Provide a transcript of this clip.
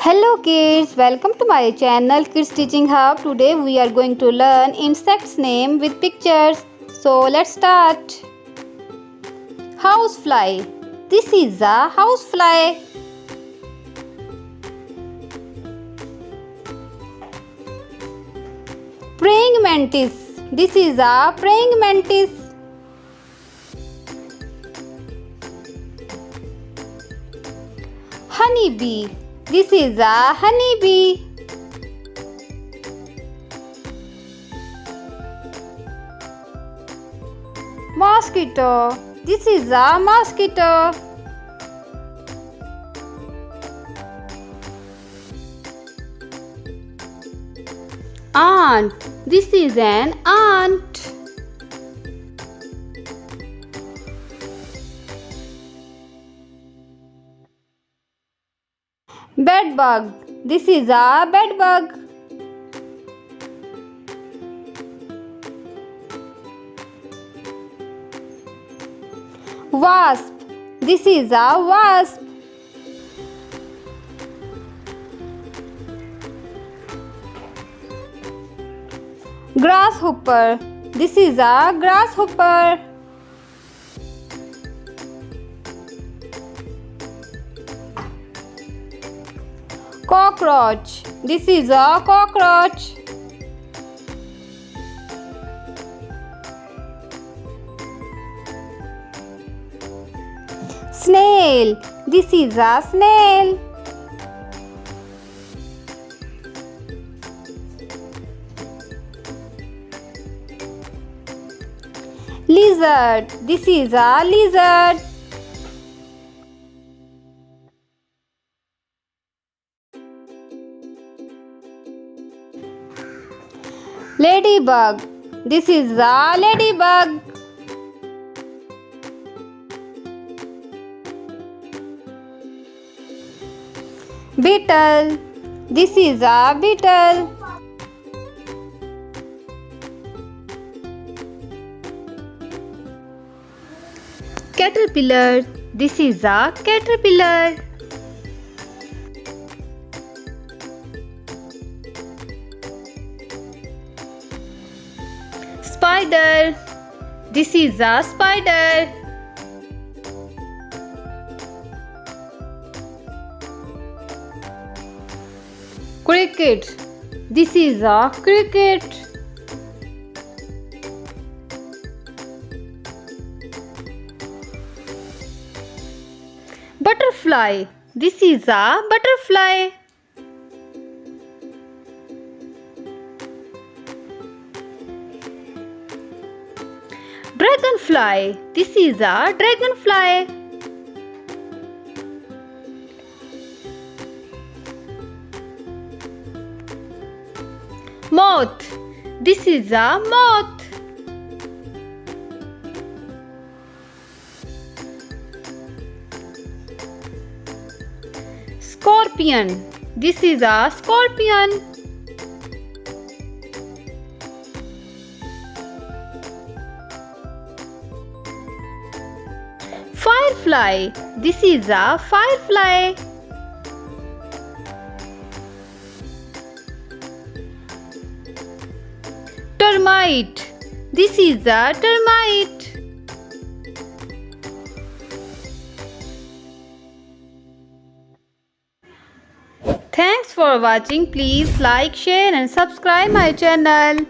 Hello kids, welcome to my channel Kids Teaching Hub. Today we are going to learn insects name with pictures. So let's start. Housefly. This is a housefly. Praying mantis. This is a praying mantis. Honeybee. This is a honeybee. Mosquito. This is a mosquito. Ant. This is an ant. Bedbug. This is a bedbug. Wasp. This is a wasp. Grasshopper. This is a grasshopper. Cockroach. This is a cockroach. Snail. This is a snail. Lizard. This is a lizard. Ladybug. This is a ladybug. Beetle. This is a beetle. Caterpillar. This is a caterpillar. Spider. This is a spider. Cricket. This is a cricket. Butterfly. This is a butterfly. Dragonfly. This is a dragonfly. Moth. This is a moth. Scorpion. This is a scorpion. Firefly. This is a firefly. Termite. This is a termite. Thanks for watching. Please like, share and subscribe my channel.